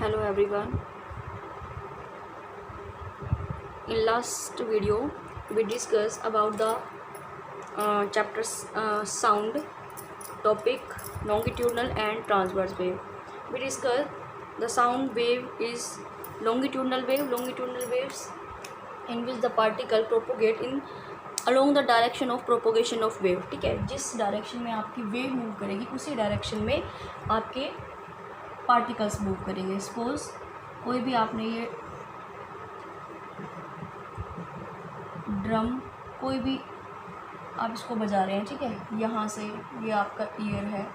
Hello everyone. In last video we discussed about the chapter sound topic longitudinal and transverse wave. We discussed the sound wave is longitudinal wave. Longitudinal waves in which the particle propagate in along the direction of propagation of wave. ठीक है, जिस direction में आपकी wave move करेगी उसी direction में आपके particles move करेंगे. सपोज कोई भी आपने ये ड्रम कोई भी आप इसको बजा रहे हैं, ठीक है, यहाँ से ये आपका ईयर है,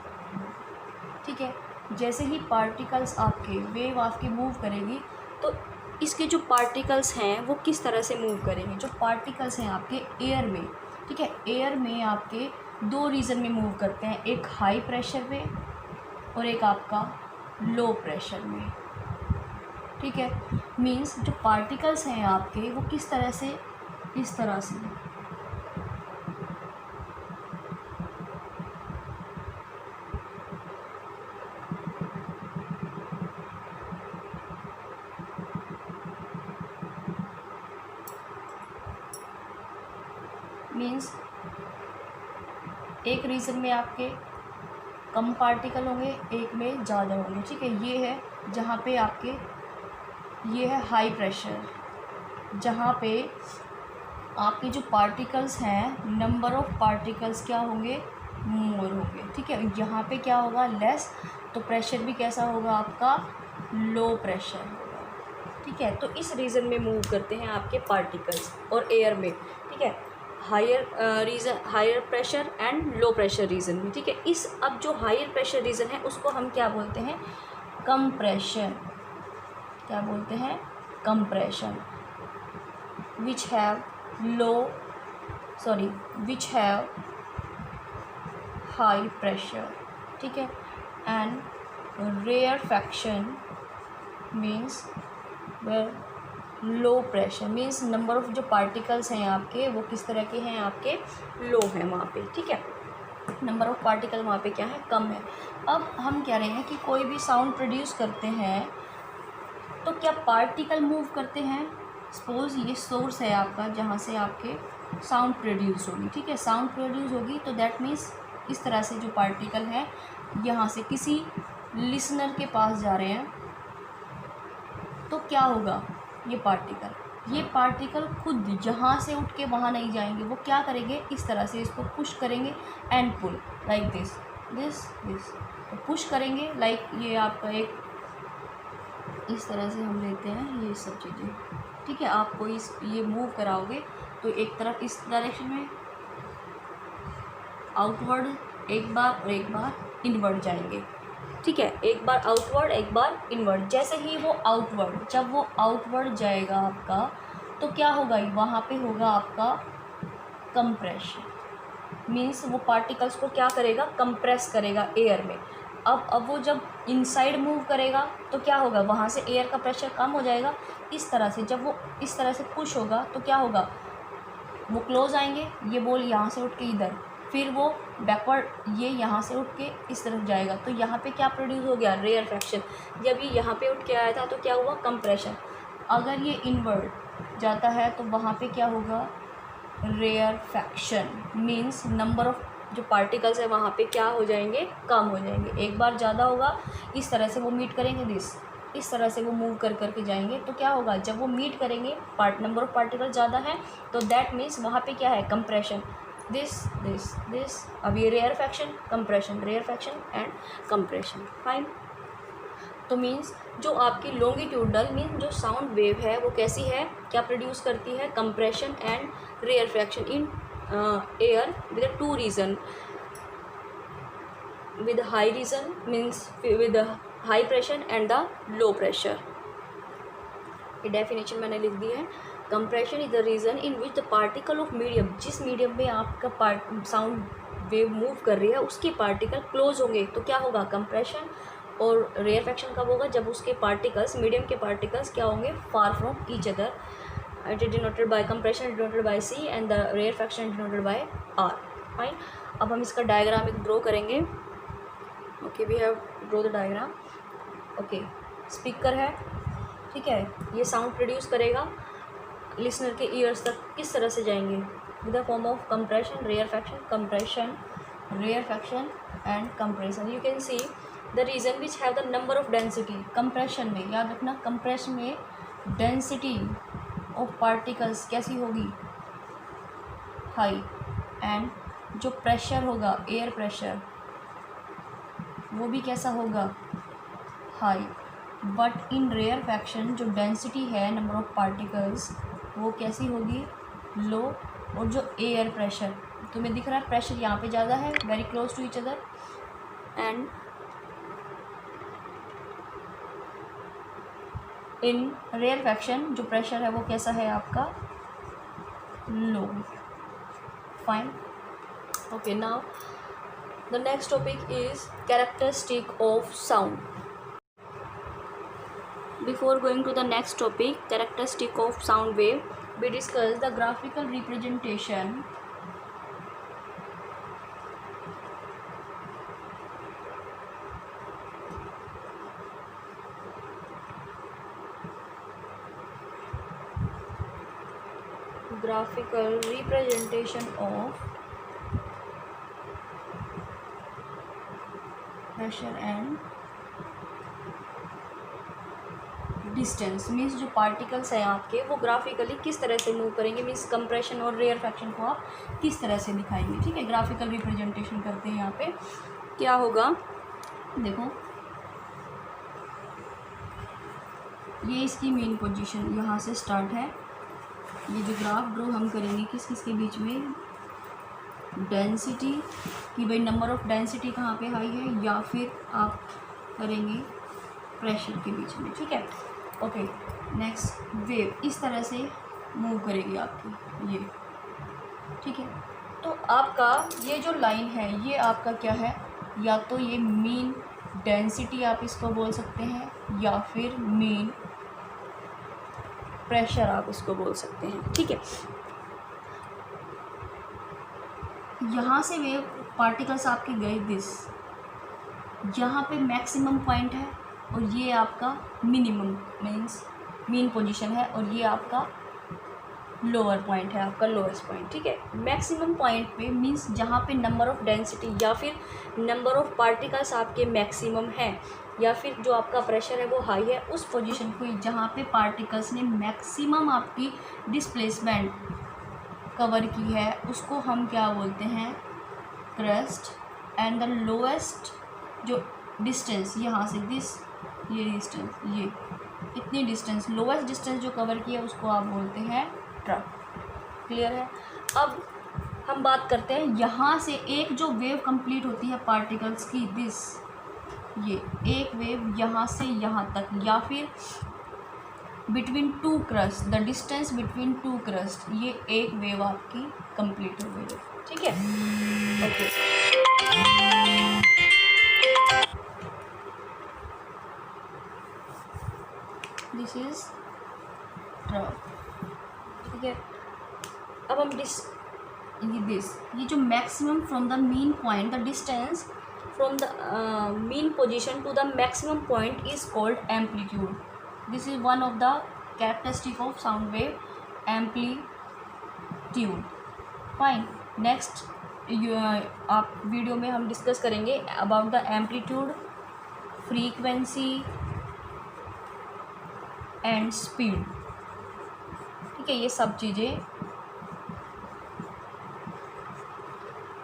ठीक है. जैसे ही पार्टिकल्स आपके वेव आपकी मूव करेगी तो इसके जो पार्टिकल्स हैं वो किस तरह से मूव करेंगे. जो पार्टिकल्स हैं आपके एयर में, ठीक है, एयर में आपके दो रीजन में मूव करते हैं, एक हाई प्रेशर में और एक आपका लो प्रेशर में. ठीक है, मीन्स जो पार्टिकल्स हैं आपके वो किस तरह से, इस तरह से मीन्स एक रीजन में आपके कम पार्टिकल होंगे, एक में ज़्यादा होंगे. ठीक है, ये है जहाँ पे आपके, ये है हाई प्रेशर, जहाँ पे आपके जो पार्टिकल्स हैं नंबर ऑफ पार्टिकल्स क्या होंगे, मोर होंगे. ठीक है, यहाँ पे क्या होगा, लेस, तो प्रेशर भी कैसा होगा आपका, लो प्रेशर होगा. ठीक है, तो इस रीजन में मूव करते हैं आपके पार्टिकल्स और एयर में. ठीक है, higher pressure and low pressure region में. ठीक है, इस अब जो हायर प्रेशर रीजन है उसको हम क्या बोलते हैं, कंप्रेशन. क्या बोलते हैं, compression. Which have high pressure. ठीक है, and rarefaction means low pressure, means number of जो पार्टिकल्स हैं आपके वो किस तरह के हैं, आपके लो हैं वहाँ पे. ठीक है, नंबर ऑफ पार्टिकल वहाँ पे क्या है, कम है. अब हम कह रहे हैं कि कोई भी साउंड प्रोड्यूस करते हैं तो क्या पार्टिकल मूव करते हैं. सपोज ये सोर्स है आपका जहाँ से आपके साउंड प्रोड्यूस होगी. ठीक है, साउंड प्रोड्यूस होगी तो दैट मीन्स इस तरह से जो पार्टिकल हैं यहाँ से किसी लिसनर के पास जा रहे हैं तो क्या होगा, ये पार्टिकल खुद यहाँ से उठ के वहाँ नहीं जाएंगे, वो क्या करेंगे, इस तरह से इसको पुश करेंगे एंड पुल लाइक दिस. तो पुश करेंगे लाइक ये आपका एक, इस तरह से हम लेते हैं ये सब चीज़ें. ठीक है, आपको ये मूव कराओगे तो एक तरफ इस डायरेक्शन में आउटवर्ड एक बार और एक बार इनवर्ड जाएंगे. ठीक है, एक बार आउटवर्ड एक बार इनवर्ड. जैसे ही वो आउटवर्ड, जब वो आउटवर्ड जाएगा आपका तो क्या होगा, वहाँ पे होगा आपका कंप्रेशन. मीन्स वो पार्टिकल्स को क्या करेगा, कंप्रेस करेगा एयर में. अब वो जब इनसाइड मूव करेगा तो क्या होगा, वहाँ से एयर का प्रेशर कम हो जाएगा. इस तरह से जब वो इस तरह से पुश होगा तो क्या होगा, वो क्लोज आएंगे, ये बॉल यहाँ से उठ के इधर, फिर वो बैकवर्ड ये यहाँ से उठ के इस तरफ जाएगा. तो यहाँ पे क्या प्रोड्यूस हो गया, रेयरफैक्शन. जब ये यहाँ पे उठ के आया था तो क्या हुआ, कंप्रेशन. अगर ये इनवर्ड जाता है तो वहाँ पे क्या होगा, रेयरफैक्शन. मीन्स नंबर ऑफ जो पार्टिकल्स है वहाँ पे क्या हो जाएंगे, कम हो जाएंगे. एक बार ज़्यादा होगा, इस तरह से वो मीट करेंगे, इस तरह से वो मूव कर करके जाएंगे तो क्या होगा, जब वो मीट करेंगे नंबर ऑफ पार्टिकल ज़्यादा है तो दैट मीन्स वहाँ पे क्या है, कंप्रेशन. दिस अब ये रेयरफैक्शन एंड कंप्रेशन. फाइन. तो मीन्स जो आपकी लॉन्गिट्यूडनल मीन्स जो साउंड वेव है वो कैसी है, क्या प्रोड्यूस करती है, compression and rarefaction in air with two region. with high reason means with the high pressure and the low pressure. ये डेफिनेशन मैंने लिख दी है. Compression is the region in which the particle of medium, जिस medium में आपका sound wave move कर रही है उसके पार्टिकल क्लोज होंगे तो क्या होगा, कंप्रेशन. और रेयरफैक्शन कब होगा, जब उसके पार्टिकल्स, मीडियम के पार्टिकल्स क्या होंगे, far from each other. It is denoted by compression denoted by C and the rarefaction denoted by R. Fine. अब हम इसका डायग्राम एक ड्रॉ करेंगे. Okay, we have draw the diagram. Okay, speaker है, ठीक है, ये साउंड प्रोड्यूस करेगा, लिसनर के ईयर्स तक किस तरह से जाएंगे, with the form of compression, rarefaction and compression. You can see the region which have the number of density. Compression में याद रखना, कंप्रेशन में डेंसिटी ऑफ पार्टिकल्स कैसी होगी, हाई, एंड जो प्रेशर होगा, एयर प्रेशर, वो भी कैसा होगा, हाई। बट इन रेयरफैक्शन जो डेंसिटी है, नंबर ऑफ पार्टिकल्स, वो कैसी होगी, लो। और जो एयर प्रेशर, तुम्हें दिख रहा है प्रेशर यहाँ पे ज़्यादा है, very close to each other, and in rarefaction जो प्रेशर है वो कैसा है आपका, low. Fine, okay. Now the next topic is characteristic of sound. Before going to the next topic, characteristic of sound wave, we discuss the graphical representation of pressure and distance. Means जो particles हैं आपके वो graphically किस तरह से move करेंगे, means compression और rarefaction को आप किस तरह से दिखाएंगे, ठीक है। ग्राफिकल रिप्रेजेंटेशन करते हैं यहाँ पे, क्या होगा, देखो ये इसकी मेन पोजीशन यहाँ से स्टार्ट है। ये जो ग्राफ ड्रॉ हम करेंगे किस किस के बीच में, डेंसिटी कि भाई नंबर ऑफ डेंसिटी कहाँ पे हाई है, या फिर आप करेंगे प्रेशर के बीच में, ठीक है। ओके, नेक्स्ट वेव इस तरह से मूव करेगी आपकी, ये, ठीक है। तो आपका ये जो लाइन है ये आपका क्या है, या तो ये मीन डेंसिटी आप इसको बोल सकते हैं, या फिर मीन प्रेशर आप इसको बोल सकते हैं, ठीक है। यहाँ से वेव पार्टिकल्स आपके गए दिस, यहाँ पे मैक्सिमम पॉइंट है और ये आपका मिनिमम मीन्स मीन पोजीशन है, और ये आपका लोअर पॉइंट है, आपका लोएस्ट पॉइंट, ठीक है। मैक्सिमम पॉइंट पे मीन्स जहाँ पे नंबर ऑफ डेंसिटी या फिर नंबर ऑफ पार्टिकल्स आपके मैक्सिमम है, या फिर जो आपका प्रेशर है वो हाई है, उस पोजीशन को जहाँ पे पार्टिकल्स ने मैक्सिमम आपकी डिस्प्लेसमेंट कवर की है उसको हम क्या बोलते हैं, क्रस्ट। एंड द लोएस्ट जो डिस्टेंस यहाँ से दिस, ये डिस्टेंस, ये इतनी डिस्टेंस, लोएस्ट डिस्टेंस जो कवर की है उसको आप बोलते हैं ट्रफ। क्लियर है। अब हम बात करते हैं यहाँ से एक जो वेव कंप्लीट होती है पार्टिकल्स की, दिस, ये एक वेव यहाँ से यहाँ तक, या फिर between two crust, the distance between two crust, ये एक वेव आपकी कंप्लीट हो गई है, ठीक है। ओके, दिस इज ट्रफ, ठीक है। अब हम ये जो maximum from the mean point, the distance from the mean position to the maximum point is called amplitude. This is one of the characteristic of sound wave, amplitude. Fine, next आप video में हम discuss करेंगे about the amplitude, frequency and speed, ठीक है। ये सब चीज़ें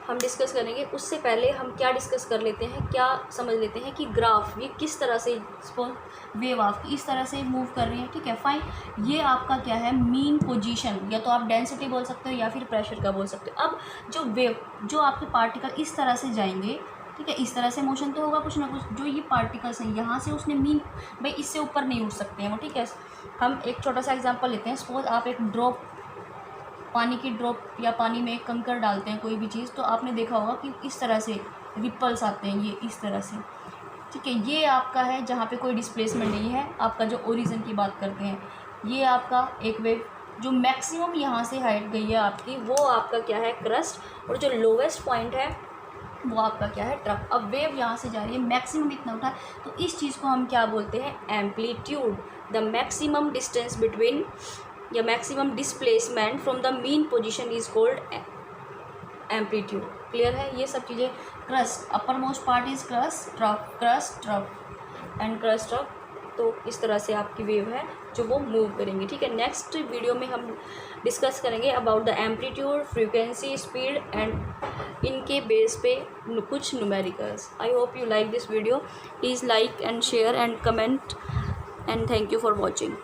हम डिस्कस करेंगे। उससे पहले हम क्या डिस्कस कर लेते हैं, क्या समझ लेते हैं कि ग्राफ ये किस तरह से, सपोज वेव आपकी इस तरह से मूव कर रही है, ठीक है। फाइन, ये आपका क्या है, मीन पोजीशन, या तो आप डेंसिटी बोल सकते हो या फिर प्रेशर का बोल सकते हो। अब जो वेव, जो आपके पार्टिकल इस तरह से जाएंगे, ठीक है, इस तरह से मोशन तो होगा कुछ ना कुछ। जो ये पार्टिकल्स हैं यहाँ से उसने मीन, भाई इससे ऊपर नहीं उठ सकते हैं वो, ठीक है। हम एक छोटा सा एग्जांपल लेते हैं। सपोज आप एक ड्रॉप, पानी की ड्रॉप या पानी में एक कंकड़ डालते हैं कोई भी चीज़, तो आपने देखा होगा कि इस तरह से रिपल्स आते हैं, ये इस तरह से, ठीक है। ये आपका है जहाँ पे कोई डिस्प्लेसमेंट नहीं है, आपका जो ओरिजिन की बात करते हैं। ये आपका एक वेव जो मैक्सिमम यहाँ से हाइट गई है आपकी, वो आपका क्या है, क्रस्ट। और जो लोवेस्ट पॉइंट है वो आपका क्या है, ट्रफ। अब वेव यहाँ से जा रही है, मैक्सिमम इतना उठा, तो इस चीज़ को हम क्या बोलते हैं, amplitude. The maximum distance between या maximum displacement from the mean position is called amplitude. Clear है ये सब चीज़ें। Crust, upper most part is crust, trough, crust, trough and crust, trough. तो इस तरह से आपकी वेव है जो वो मूव करेंगी। ठीक है, नेक्स्ट वीडियो में हम डिस्कस करेंगे about the amplitude, frequency, speed and इनके बेस पे कुछ numericals. I hope you like this video. Please like and share and comment and thank you for watching.